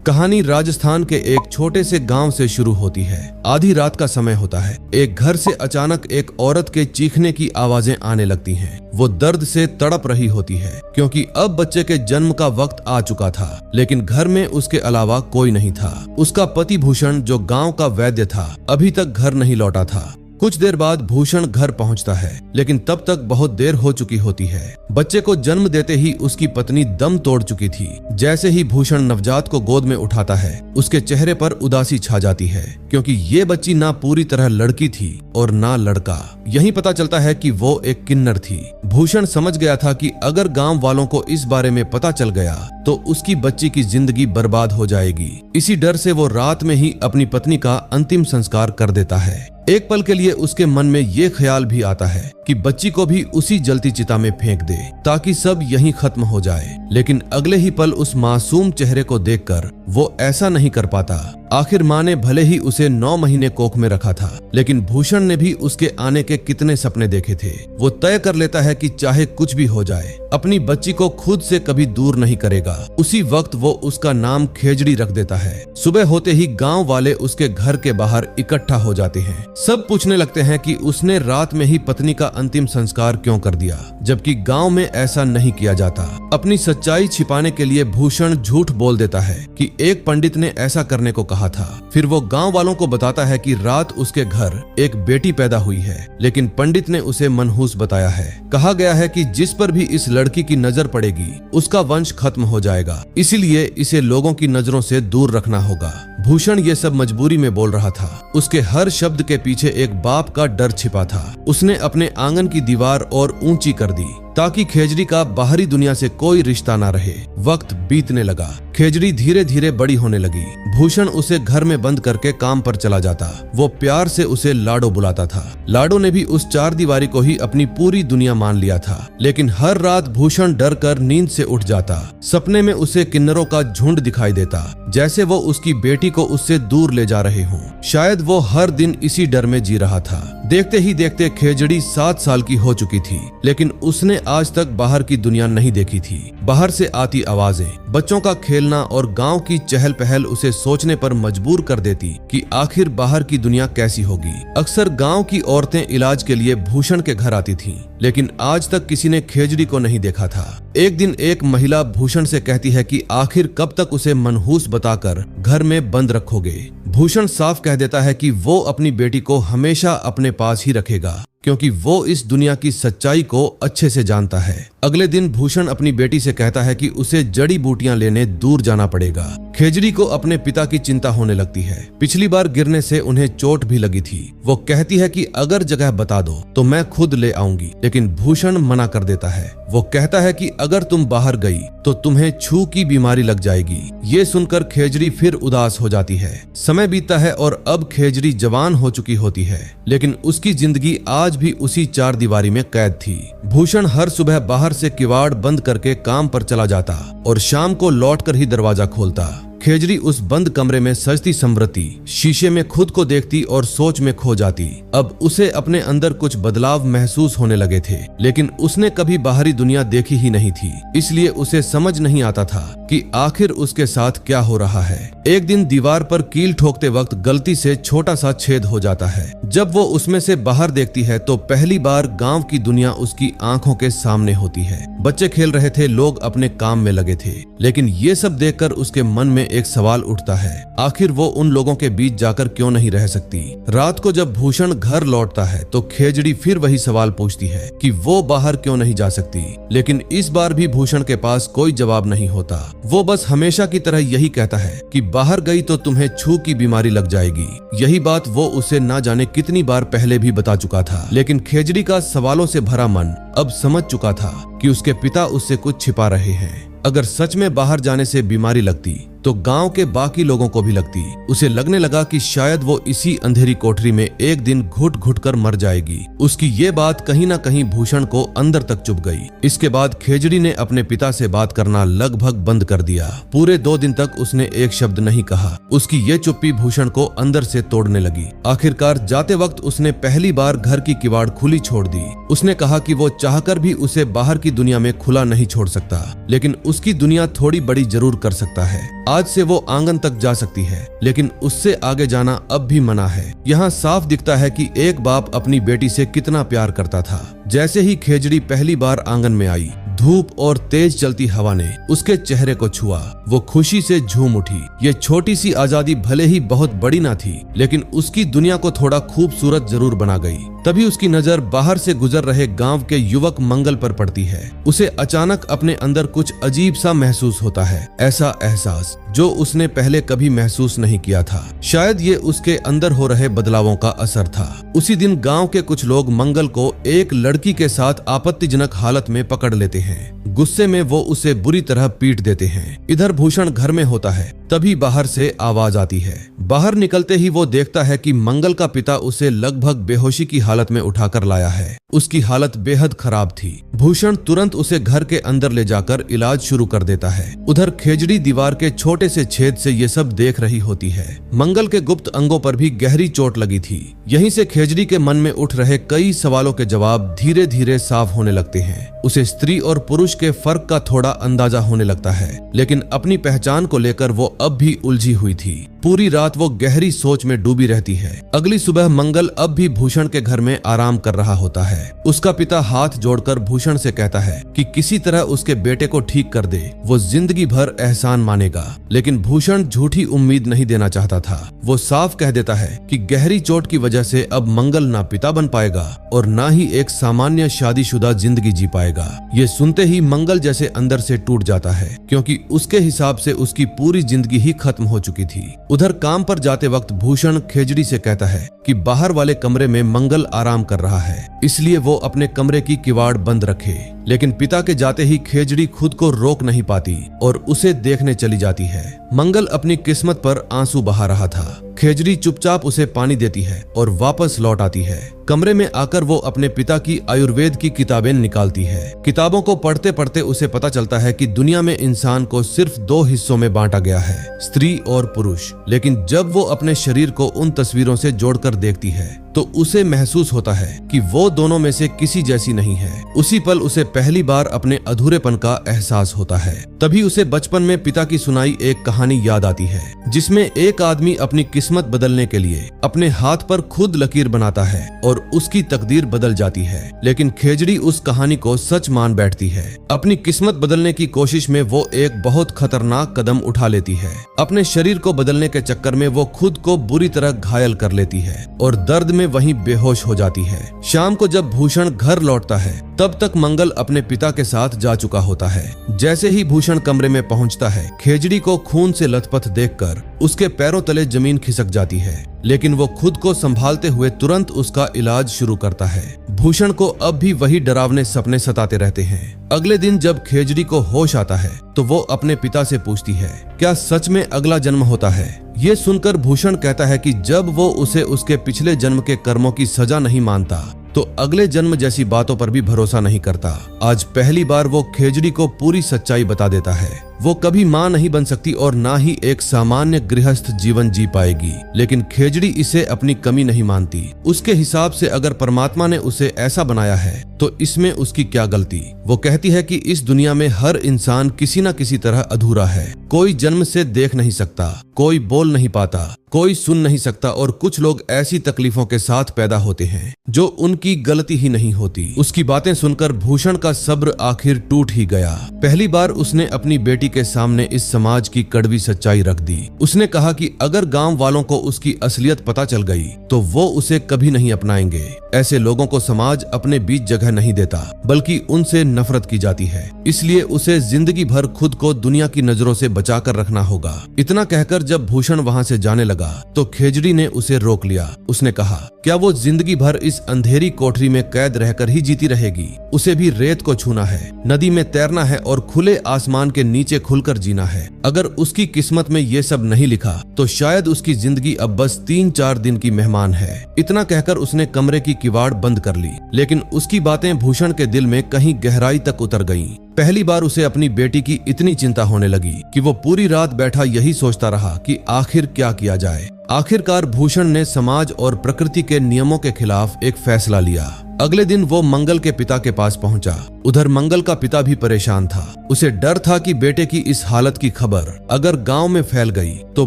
कहानी राजस्थान के एक छोटे से गांव से शुरू होती है। आधी रात का समय होता है। एक घर से अचानक एक औरत के चीखने की आवाजें आने लगती हैं। वो दर्द से तड़प रही होती है क्योंकि अब बच्चे के जन्म का वक्त आ चुका था, लेकिन घर में उसके अलावा कोई नहीं था। उसका पति भूषण, जो गांव का वैद्य था, अभी तक घर नहीं लौटा था। कुछ देर बाद भूषण घर पहुंचता है, लेकिन तब तक बहुत देर हो चुकी होती है। बच्चे को जन्म देते ही उसकी पत्नी दम तोड़ चुकी थी। जैसे ही भूषण नवजात को गोद में उठाता है, उसके चेहरे पर उदासी छा जाती है, क्योंकि ये बच्ची ना पूरी तरह लड़की थी और ना लड़का। यही पता चलता है कि वो एक किन्नर थी। भूषण समझ गया था कि अगर गांव वालों को इस बारे में पता चल गया तो उसकी बच्ची की जिंदगी बर्बाद हो जाएगी। इसी डर से वो रात में ही अपनी पत्नी का अंतिम संस्कार कर देता है। एक पल के लिए उसके मन में ये ख्याल भी आता है कि बच्ची को भी उसी जलती चिता में फेंक दे ताकि सब यहीं खत्म हो जाए, लेकिन अगले ही पल उस मासूम चेहरे को देखकर वो ऐसा नहीं कर पाता। आखिर माँ ने भले ही उसे 9 महीने कोख में रखा था, लेकिन भूषण ने भी उसके आने के कितने सपने देखे थे। वो तय कर लेता है कि चाहे कुछ भी हो जाए, अपनी बच्ची को खुद से कभी दूर नहीं करेगा। उसी वक्त वो उसका नाम खेजड़ी रख देता है। सुबह होते ही गांव वाले उसके घर के बाहर इकट्ठा हो जाते हैं। सब पूछने लगते हैं कि उसने रात में ही पत्नी का अंतिम संस्कार क्यों कर दिया, जबकि गांव में ऐसा नहीं किया जाता। अपनी सच्चाई छिपाने के लिए भूषण झूठ बोल देता है कि एक पंडित ने ऐसा करने को कहा था। फिर वो गांव वालों को बताता है कि रात उसके घर एक बेटी पैदा हुई है, लेकिन पंडित ने उसे मनहूस बताया है। कहा गया है कि जिस पर भी इस लड़की की नजर पड़ेगी उसका वंश खत्म हो जाएगा, इसीलिए इसे लोगों की नजरों से दूर रखना होगा। भूषण ये सब मजबूरी में बोल रहा था। उसके हर शब्द के पीछे एक बाप का डर छिपा था। उसने अपने आंगन की दीवार और ऊंची कर दी ताकि खेजड़ी का बाहरी दुनिया से कोई रिश्ता ना रहे। वक्त बीतने लगा। खेजड़ी धीरे धीरे बड़ी होने लगी। भूषण उसे घर में बंद करके काम पर चला जाता। वो प्यार से उसे लाडो बुलाता था। लाडो ने भी उस चार दीवारी को ही अपनी पूरी दुनिया मान लिया था, लेकिन हर रात भूषण डर कर नींद से उठ जाता। सपने में उसे किन्नरों का झुंड दिखाई देता, जैसे वो उसकी बेटी को उससे दूर ले जा रहे हों। शायद वो हर दिन इसी डर में जी रहा था। देखते ही देखते खेजड़ी 7 साल की हो चुकी थी, लेकिन उसने आज तक बाहर की दुनिया नहीं देखी थी। बाहर से आती आवाजें, बच्चों का खेलना और गांव की चहल पहल उसे सोचने पर मजबूर कर देती कि आखिर बाहर की दुनिया कैसी होगी। अक्सर गांव की औरतें इलाज के लिए भूषण के घर आती थीं, लेकिन आज तक किसी ने खेजड़ी को नहीं देखा था। एक दिन एक महिला भूषण से कहती है कि आखिर कब तक उसे मनहूस बताकर घर में बंद रखोगे। भूषण साफ कह देता है कि वो अपनी बेटी को हमेशा अपने पास ही रखेगा, क्योंकि वो इस दुनिया की सच्चाई को अच्छे से जानता है। अगले दिन भूषण अपनी बेटी से कहता है कि उसे जड़ी बूटियां लेने दूर जाना पड़ेगा। खेजड़ी को अपने पिता की चिंता होने लगती है। पिछली बार गिरने से उन्हें चोट भी लगी थी। वो कहती है कि अगर जगह बता दो तो मैं खुद ले आऊंगी, लेकिन भूषण मना कर देता है। वो कहता है कि अगर तुम बाहर गई तो तुम्हें छू की बीमारी लग जाएगी। ये सुनकर खेजड़ी फिर उदास हो जाती है। समय बीतता है और अब खेजड़ी जवान हो चुकी होती है, लेकिन उसकी जिंदगी आज भी उसी चार दीवारी में कैद थी। भूषण हर सुबह बाहर से किवाड़ बंद करके काम पर चला जाता और शाम को लौटकर ही दरवाजा खोलता। खेजड़ी उस बंद कमरे में सजती संवरती शीशे में खुद को देखती और सोच में खो जाती। अब उसे अपने अंदर कुछ बदलाव महसूस होने लगे थे, लेकिन उसने कभी बाहरी दुनिया देखी ही नहीं थी, इसलिए उसे समझ नहीं आता था कि आखिर उसके साथ क्या हो रहा है। एक दिन दीवार पर कील ठोकते वक्त गलती से छोटा सा छेद हो जाता है। जब वो उसमें से बाहर देखती है तो पहली बार गांव की दुनिया उसकी आंखों के सामने होती है। बच्चे खेल रहे थे, लोग अपने काम में लगे थे, लेकिन ये सब देखकर उसके मन में एक सवाल उठता है, आखिर वो उन लोगों के बीच जाकर क्यों नहीं रह सकती। रात को जब भूषण घर लौटता है तो खेजड़ी फिर वही सवाल पूछती है कि वो बाहर क्यों नहीं जा सकती, लेकिन इस बार भी भूषण के पास कोई जवाब नहीं होता। वो बस हमेशा की तरह यही कहता है कि बाहर गई तो तुम्हें छू की बीमारी लग जाएगी। यही बात वो उसे ना जाने कितनी बार पहले भी बता चुका था, लेकिन खेजड़ी का सवालों से भरा मन अब समझ चुका था कि उसके पिता उससे कुछ छिपा रहे हैं। अगर सच में बाहर जाने से बीमारी लगती तो गांव के बाकी लोगों को भी लगती। उसे लगने लगा कि शायद वो इसी अंधेरी कोठरी में एक दिन घुट घुट कर मर जाएगी। उसकी ये बात कहीं ना कहीं भूषण को अंदर तक चुभ गई। इसके बाद खेजड़ी ने अपने पिता से बात करना लगभग बंद कर दिया। पूरे 2 दिन तक उसने एक शब्द नहीं कहा। उसकी ये चुप्पी भूषण को अंदर से तोड़ने लगी। आखिरकार जाते वक्त उसने पहली बार घर की किवाड़ खुली छोड़ दी। उसने कहा कि वो चाहकर भी उसे बाहर की दुनिया में खुला नहीं छोड़ सकता, लेकिन उसकी दुनिया थोड़ी बड़ी जरूर कर सकता है। आज से वो आंगन तक जा सकती है, लेकिन उससे आगे जाना अब भी मना है। यहाँ साफ दिखता है कि एक बाप अपनी बेटी से कितना प्यार करता था। जैसे ही खेजड़ी पहली बार आंगन में आई, धूप और तेज चलती हवा ने उसके चेहरे को छुआ। वो खुशी से झूम उठी। ये छोटी सी आजादी भले ही बहुत बड़ी ना थी, लेकिन उसकी दुनिया को थोड़ा खूबसूरत जरूर बना गई। तभी उसकी नजर बाहर से गुजर रहे गांव के युवक मंगल पर पड़ती है। उसे अचानक अपने अंदर कुछ अजीब सा महसूस होता है, ऐसा एहसास जो उसने पहले कभी महसूस नहीं किया था। शायद ये उसके अंदर हो रहे बदलावों का असर था। उसी दिन गांव के कुछ लोग मंगल को एक लड़की के साथ आपत्तिजनक हालत में पकड़ लेते हैं। गुस्से में वो उसे बुरी तरह पीट देते हैं। इधर भूषण घर में होता है, तभी बाहर से आवाज आती है। बाहर निकलते ही वो देखता है कि मंगल का पिता उसे लगभग बेहोशी की हालत में उठाकर लाया है। उसकी हालत बेहद खराब थी। भूषण तुरंत उसे घर के अंदर ले जाकर इलाज शुरू कर देता है। उधर खेजड़ी दीवार के छोटे से छेद से ये सब देख रही होती है। मंगल के गुप्त अंगों पर भी गहरी चोट लगी थी। यहीं से खेजड़ी के मन में उठ रहे कई सवालों के जवाब धीरे धीरे साफ होने लगते हैं। उसे स्त्री और पुरुष के फर्क का थोड़ा अंदाजा होने लगता है, लेकिन अपनी पहचान को लेकर वो अब भी उलझी हुई थी। पूरी रात वो गहरी सोच में डूबी रहती है। अगली सुबह मंगल अब भी भूषण के घर में आराम कर रहा होता है। उसका पिता हाथ जोड़कर भूषण से कहता है कि किसी तरह उसके बेटे को ठीक कर दे, वो जिंदगी भर एहसान मानेगा। लेकिन भूषण झूठी उम्मीद नहीं देना चाहता था। वो साफ कह देता है कि गहरी चोट की वजह से अब मंगल ना पिता बन पाएगा और ना ही एक सामान्य शादीशुदा जिंदगी जी पाएगा। ये सुनते ही मंगल जैसे अंदर से टूट जाता है, क्योंकि उसके हिसाब से उसकी पूरी जिंदगी ही खत्म हो चुकी थी। उधर काम पर जाते वक्त भूषण खेजड़ी से कहता है कि बाहर वाले कमरे में मंगल आराम कर रहा है, इसलिए वो अपने कमरे की किवाड़ बंद रखे। लेकिन पिता के जाते ही खेजड़ी खुद को रोक नहीं पाती और उसे देखने चली जाती है। मंगल अपनी किस्मत पर आंसू बहा रहा था। खेजड़ी चुपचाप उसे पानी देती है और वापस लौट आती है। कमरे में आकर वो अपने पिता की आयुर्वेद की किताबें निकालती है। किताबों को पढ़ते पढ़ते उसे पता चलता है कि दुनिया में इंसान को सिर्फ 2 हिस्सों में बांटा गया है, स्त्री और पुरुष। लेकिन जब वो अपने शरीर को उन तस्वीरों से जोड़कर देखती है तो उसे महसूस होता है कि वो दोनों में से किसी जैसी नहीं है। उसी पल उसे पहली बार अपने अधूरेपन का एहसास होता है। तभी उसे बचपन में पिता की सुनाई एक कहानी याद आती है, जिसमें एक आदमी अपनी किस्मत बदलने के लिए अपने हाथ पर खुद लकीर बनाता है और उसकी तकदीर बदल जाती है। लेकिन खेजड़ी उस कहानी को सच मान बैठती है। अपनी किस्मत बदलने की कोशिश में वो एक बहुत खतरनाक कदम उठा लेती है। अपने शरीर को बदलने के चक्कर में वो खुद को बुरी तरह घायल कर लेती है और दर्द में वहीं बेहोश हो जाती है। शाम को जब भूषण घर लौटता है तब तक मंगल अपने पिता के साथ जा चुका होता है। जैसे ही भूषण कमरे में पहुंचता है, खेजड़ी को खून से लथपथ देखकर उसके पैरों तले जमीन खिसक जाती है, लेकिन वो खुद को संभालते हुए तुरंत उसका इलाज शुरू करता है। भूषण को अब भी वही डरावने सपने सताते रहते हैं। अगले दिन जब खेजड़ी को होश आता है तो वो अपने पिता से पूछती है, क्या सच में अगला जन्म होता है? ये सुनकर भूषण कहता है कि जब वो उसे उसके पिछले जन्म के कर्मों की सजा नहीं मानता तो अगले जन्म जैसी बातों पर भी भरोसा नहीं करता। आज पहली बार वो खेजड़ी को पूरी सच्चाई बता देता है। वो कभी माँ नहीं बन सकती और ना ही एक सामान्य गृहस्थ जीवन जी पाएगी, लेकिन खेजड़ी इसे अपनी कमी नहीं मानती। उसके हिसाब से अगर परमात्मा ने उसे ऐसा बनाया है तो इसमें उसकी क्या गलती। वो कहती है कि इस दुनिया में हर इंसान किसी न किसी तरह अधूरा है। कोई जन्म से देख नहीं सकता, कोई बोल नहीं पाता, कोई सुन नहीं सकता और कुछ लोग ऐसी तकलीफों के साथ पैदा होते हैं जो उनकी गलती ही नहीं होती। उसकी बातें सुनकर भूषण का सब्र आखिर टूट ही गया। पहली बार उसने अपनी बेटी के सामने इस समाज की कड़वी सच्चाई रख दी। उसने कहा कि अगर गांव वालों को उसकी असलियत पता चल गई तो वो उसे कभी नहीं अपनाएंगे। ऐसे लोगों को समाज अपने बीच जगह नहीं देता, बल्कि उनसे नफरत की जाती है। इसलिए उसे जिंदगी भर खुद को दुनिया की नजरों से बचाकर रखना होगा। इतना कहकर जब भूषण वहां से जाने लगा तो खेजड़ी ने उसे रोक लिया। उसने कहा, क्या वो जिंदगी भर इस अंधेरी कोठरी में कैद रहकर ही जीती रहेगी? उसे भी रेत को छूना है, नदी में तैरना है और खुले आसमान के नीचे खुलकर जीना है। अगर उसकी किस्मत में ये सब नहीं लिखा तो शायद उसकी जिंदगी अब बस 3-4 दिन की मेहमान है। इतना कहकर उसने कमरे की किवाड़ बंद कर ली। लेकिन उसकी बातें भूषण के दिल में कहीं गहराई तक उतर गईं। पहली बार उसे अपनी बेटी की इतनी चिंता होने लगी कि वो पूरी रात बैठा यही सोचता रहा कि आखिर क्या किया जाए। आखिरकार भूषण ने समाज और प्रकृति के नियमों के खिलाफ एक फैसला लिया। अगले दिन वो मंगल के पिता के पास पहुंचा। उधर मंगल का पिता भी परेशान था। उसे डर था कि बेटे की इस हालत की खबर अगर गांव में फैल गई तो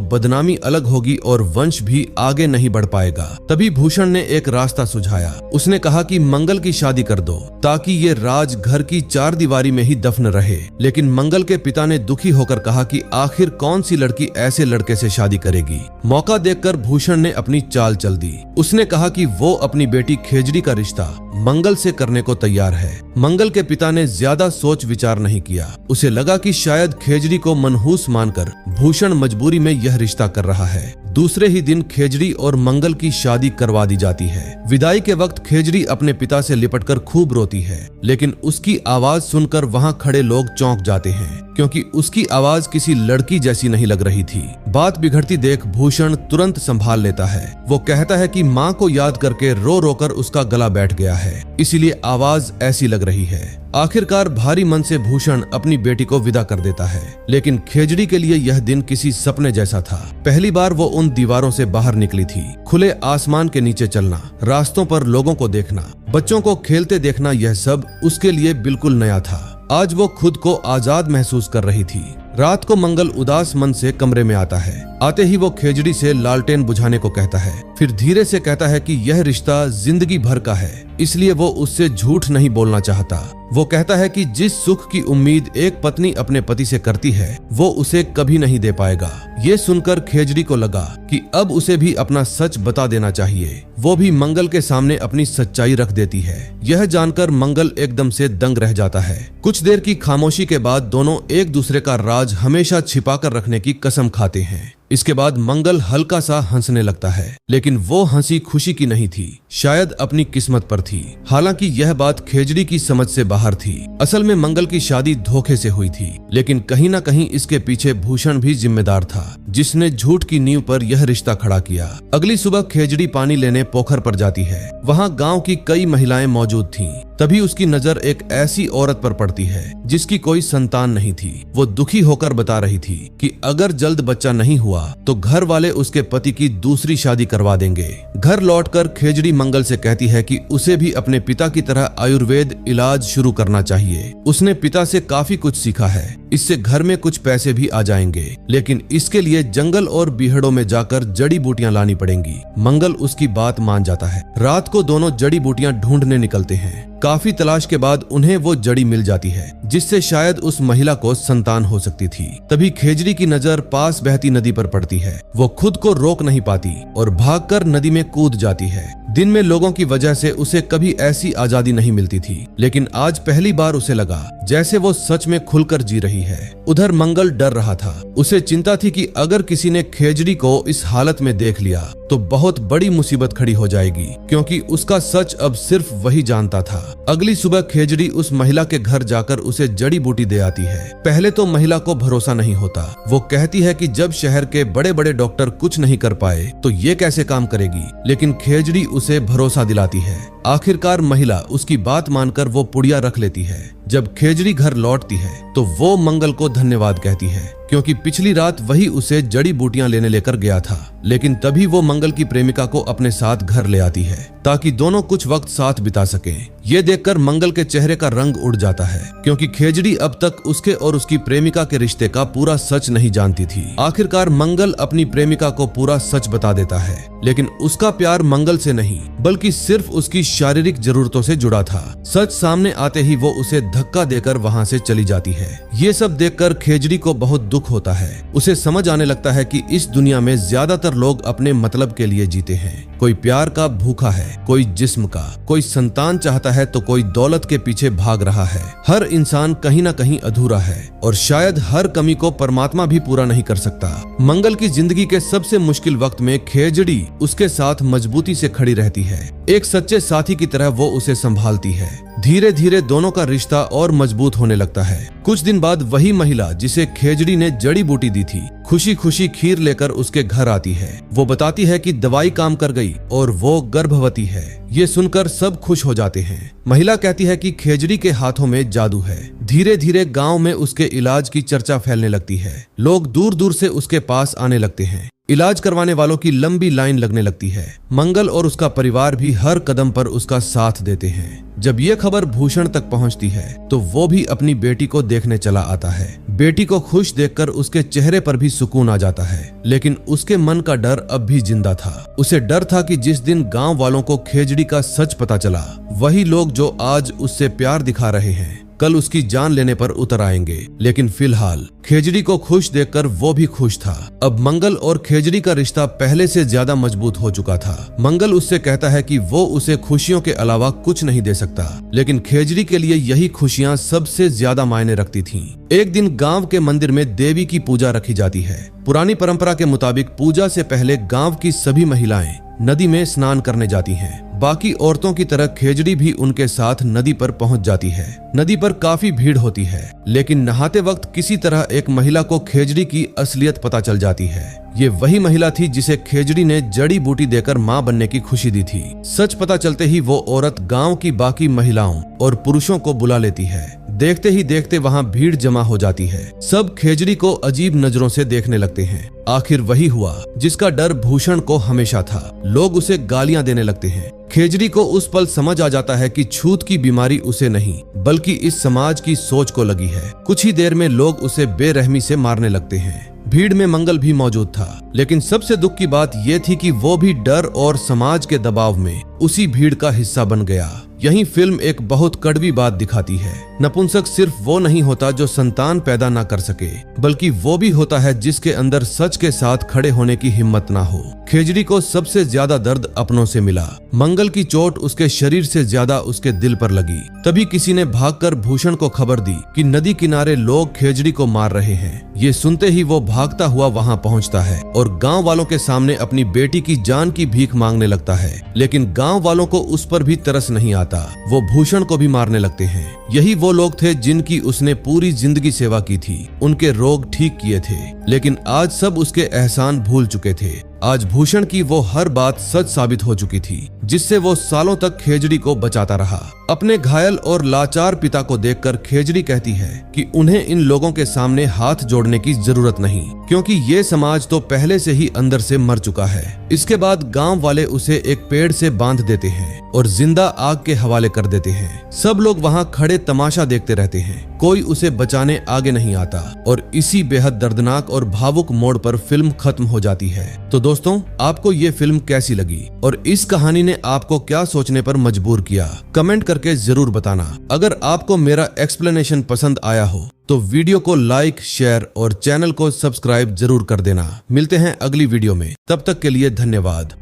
बदनामी अलग होगी और वंश भी आगे नहीं बढ़ पाएगा। तभी भूषण ने एक रास्ता सुझाया। उसने कहा कि मंगल की शादी कर दो ताकि ये राज घर की 4 दीवारी में ही दफन रहे। लेकिन मंगल के पिता ने दुखी होकर कहा कि आखिर कौन सी लड़की ऐसे लड़के से शादी करेगी। मौका देखकर भूषण ने अपनी चाल चल दी। उसने कहा कि वो अपनी बेटी खेजड़ी का रिश्ता मंगल से करने को तैयार है। मंगल के पिता ने ज्यादा सोच विचार नहीं किया। उसे लगा कि शायद खेजड़ी को मनहूस मानकर भूषण मजबूरी में यह रिश्ता कर रहा है। दूसरे ही दिन खेजड़ी और मंगल की शादी करवा दी जाती है। विदाई के वक्त खेजड़ी अपने पिता से लिपटकर खूब रोती है, लेकिन उसकी आवाज सुनकर वहां खड़े लोग चौंक जाते हैं क्योंकि उसकी आवाज किसी लड़की जैसी नहीं लग रही थी। बात बिगड़ती देख भूषण तुरंत संभाल लेता है। वो कहता है कि माँ को याद करके रो रो कर उसका गला बैठ गया है, इसीलिए आवाज ऐसी लग रही है। आखिरकार भारी मन से भूषण अपनी बेटी को विदा कर देता है, लेकिन खेजड़ी के लिए यह दिन किसी सपने जैसा था। पहली बार वो उन दीवारों से बाहर निकली थी। खुले आसमान के नीचे चलना, रास्तों पर लोगों को देखना, बच्चों को खेलते देखना, यह सब उसके लिए बिल्कुल नया था। आज वो खुद को आजाद महसूस कर रही थी। रात को मंगल उदास मन से कमरे में आता है। आते ही वो खेजड़ी से लालटेन बुझाने को कहता है। फिर धीरे से कहता है कि यह रिश्ता जिंदगी भर का है, इसलिए वो उससे झूठ नहीं बोलना चाहता। वो कहता है कि जिस सुख की उम्मीद एक पत्नी अपने पति से करती है वो उसे कभी नहीं दे पाएगा। ये सुनकर खेजड़ी को लगा कि अब उसे भी अपना सच बता देना चाहिए। वो भी मंगल के सामने अपनी सच्चाई रख देती है। यह जानकर मंगल एकदम से दंग रह जाता है। कुछ देर की खामोशी के बाद दोनों एक दूसरे का राज हमेशा छिपाकर रखने की कसम खाते हैं। इसके बाद मंगल हल्का सा हंसने लगता है, लेकिन वो हंसी खुशी की नहीं थी, शायद अपनी किस्मत पर थी। हालांकि यह बात खेजड़ी की समझ से बाहर थी। असल में मंगल की शादी धोखे से हुई थी, लेकिन कहीं ना कहीं इसके पीछे भूषण भी जिम्मेदार था, जिसने झूठ की नींव पर यह रिश्ता खड़ा किया। अगली सुबह खेजड़ी पानी लेने पोखर पर जाती है। वहाँ गाँव की कई महिलाएं मौजूद थीं। तभी उसकी नजर एक ऐसी औरत पर पड़ती है जिसकी कोई संतान नहीं थी। वो दुखी होकर बता रही थी कि अगर जल्द बच्चा नहीं हुआ तो घर वाले उसके पति की दूसरी शादी करवा देंगे। घर लौटकर खेजड़ी मंगल से कहती है कि उसे भी अपने पिता की तरह आयुर्वेद इलाज शुरू करना चाहिए। उसने पिता से काफी कुछ सीखा है, इससे घर में कुछ पैसे भी आ जाएंगे, लेकिन इसके लिए जंगल और बीहड़ों में जाकर जड़ी बूटियां लानी पड़ेंगी। मंगल उसकी बात मान जाता है। रात को दोनों जड़ी बूटियां ढूंढने निकलते हैं। काफी तलाश के बाद उन्हें वो जड़ी मिल जाती है जिससे शायद उस महिला को संतान हो सकती थी। तभी खेजड़ी की नजर पास बहती नदी पर पड़ती है। वो खुद को रोक नहीं पाती और भागकर नदी में कूद जाती है। दिन में लोगों की वजह से उसे कभी ऐसी आजादी नहीं मिलती थी, लेकिन आज पहली बार उसे लगा जैसे वो सच में खुलकर जी रही है। उधर मंगल डर रहा था। उसे चिंता थी कि अगर किसी ने खेजड़ी को इस हालत में देख लिया तो बहुत बड़ी मुसीबत खड़ी हो जाएगी, क्योंकि उसका सच अब सिर्फ वही जानता था। अगली सुबह खेजड़ी उस महिला के घर जाकर उसे जड़ी बूटी दे आती है। पहले तो महिला को भरोसा नहीं होता। वो कहती है कि जब शहर के बड़े बड़े डॉक्टर कुछ नहीं कर पाए तो ये कैसे काम करेगी, लेकिन खेजड़ी उसे भरोसा दिलाती है। आखिरकार महिला उसकी बात मानकर वो पुड़िया रख लेती है। जब खेजड़ी घर लौटती है तो वो मंगल को धन्यवाद कहती है, क्योंकि पिछली रात वही उसे जड़ी बूटियां लेने लेकर गया था। लेकिन तभी वो मंगल की प्रेमिका को अपने साथ घर ले आती है ताकि दोनों कुछ वक्त साथ बिता सकें। ये देखकर मंगल के चेहरे का रंग उड़ जाता है, क्योंकि खेजड़ी अब तक उसके और उसकी प्रेमिका के रिश्ते का पूरा सच नहीं जानती थी। आखिरकार मंगल अपनी प्रेमिका को पूरा सच बता देता है, लेकिन उसका प्यार मंगल से नहीं बल्कि सिर्फ उसकी शारीरिक जरूरतों से जुड़ा था। सच सामने आते ही वो उसे धक्का देकर वहाँ से चली जाती है। ये सब देखकर खेजड़ी को बहुत दुख होता है। उसे समझ आने लगता है कि इस दुनिया में ज्यादातर लोग अपने मतलब के लिए जीते हैं। कोई प्यार का भूखा है, कोई जिस्म का, कोई संतान चाहता है तो कोई दौलत के पीछे भाग रहा है। हर इंसान कहीं ना कहीं अधूरा है और शायद हर कमी को परमात्मा भी पूरा नहीं कर सकता। मंगल की जिंदगी के सबसे मुश्किल वक्त में खेजड़ी उसके साथ मजबूती से खड़ी रहती है। एक सच्चे साथी की तरह वो उसे संभालती है। धीरे धीरे दोनों का रिश्ता और मजबूत होने लगता है। कुछ दिन बाद वही महिला जिसे खेजड़ी ने जड़ी बूटी दी थी खुशी खुशी खीर लेकर उसके घर आती है। वो बताती है कि दवाई काम कर गई और वो गर्भवती है। ये सुनकर सब खुश हो जाते हैं। महिला कहती है कि खेजड़ी के हाथों में जादू है। धीरे धीरे गांव में उसके इलाज की चर्चा फैलने लगती है। लोग दूर दूर से उसके पास आने लगते हैं। इलाज करवाने वालों की लंबी लाइन लगने लगती है। मंगल और उसका परिवार भी हर कदम पर उसका साथ देते हैं। जब ये खबर भूषण तक पहुंचती है तो वो भी अपनी बेटी को देखने चला आता है। बेटी को खुश देखकर उसके चेहरे पर भी सुकून आ जाता है, लेकिन उसके मन का डर अब भी जिंदा था। उसे डर था कि जिस दिन गांव वालों को खेजड़ी का सच पता चला, वही लोग जो आज उससे प्यार दिखा रहे हैं कल उसकी जान लेने पर उतर आएंगे। लेकिन फिलहाल खेजड़ी को खुश देखकर वो भी खुश था। अब मंगल और खेजड़ी का रिश्ता पहले से ज्यादा मजबूत हो चुका था। मंगल उससे कहता है कि वो उसे खुशियों के अलावा कुछ नहीं दे सकता, लेकिन खेजड़ी के लिए यही खुशियां सबसे ज्यादा मायने रखती थीं। एक दिन गांव के मंदिर में देवी की पूजा रखी जाती है। पुरानी परंपरा के मुताबिक पूजा से पहले गांव की सभी महिलाएं नदी में स्नान करने जाती हैं। बाकी औरतों की तरह खेजड़ी भी उनके साथ नदी पर पहुंच जाती है। नदी पर काफी भीड़ होती है, लेकिन नहाते वक्त किसी तरह एक महिला को खेजड़ी की असलियत पता चल जाती है। ये वही महिला थी जिसे खेजड़ी ने जड़ी बूटी देकर मां बनने की खुशी दी थी। सच पता चलते ही वो औरत गांव की बाकी महिलाओं और पुरुषों को बुला लेती है। देखते ही देखते वहां भीड़ जमा हो जाती है। सब खेजड़ी को अजीब नजरों से देखने लगते हैं। आखिर वही हुआ जिसका डर भूषण को हमेशा था। लोग उसे गालियां देने लगते हैं। खेजड़ी को उस पल समझ आ जाता है कि छूत की बीमारी उसे नहीं बल्कि इस समाज की सोच को लगी है। कुछ ही देर में लोग उसे बेरहमी से मारने लगते हैं। भीड़ में मंगल भी मौजूद था, लेकिन सबसे दुख की बात यह थी कि वो भी डर और समाज के दबाव में उसी भीड़ का हिस्सा बन गया। यही फिल्म एक बहुत कड़वी बात दिखाती है। नपुंसक सिर्फ वो नहीं होता जो संतान पैदा ना कर सके, बल्कि वो भी होता है जिसके अंदर सच के साथ खड़े होने की हिम्मत ना हो। खेजड़ी को सबसे ज्यादा दर्द अपनों से मिला। मंगल की चोट उसके शरीर से ज्यादा उसके दिल पर लगी। तभी किसी ने भागकर भूषण को खबर दी कि नदी किनारे लोग खेजड़ी को मार रहे हैं। ये सुनते ही वो भागता हुआ वहां पहुंचता है और गांव वालों के सामने अपनी बेटी की जान की भीख मांगने लगता है। लेकिन गांव वालों को उस पर भी तरस नहीं आता। वो भूषण को भी मारने लगते हैं। यही वो लोग थे जिनकी उसने पूरी जिंदगी सेवा की थी, उनके रोग ठीक किए थे। लेकिन आज सब उसके एहसान भूल चुके थे। आज भूषण की वो हर बात सच साबित हो चुकी थी, जिससे वो सालों तक खेजड़ी को बचाता रहा। अपने घायल और लाचार पिता को देखकर खेजड़ी कहती है कि उन्हें इन लोगों के सामने हाथ जोड़ने की जरूरत नहीं, क्योंकि ये समाज तो पहले से ही अंदर से मर चुका है। इसके बाद गांव वाले उसे एक पेड़ से बांध देते हैं और जिंदा आग के हवाले कर देते हैं। सब लोग वहां खड़े तमाशा देखते रहते हैं। कोई उसे बचाने आगे नहीं आता और इसी बेहद दर्दनाक और भावुक मोड़ पर फिल्म खत्म हो जाती है। तो दोस्तों, आपको ये फिल्म कैसी लगी और इस कहानी ने आपको क्या सोचने पर मजबूर किया, कमेंट करके जरूर बताना। अगर आपको मेरा एक्सप्लेनेशन पसंद आया हो तो वीडियो को लाइक, शेयर और चैनल को सब्सक्राइब जरूर कर देना। मिलते हैं अगली वीडियो में, तब तक के लिए धन्यवाद।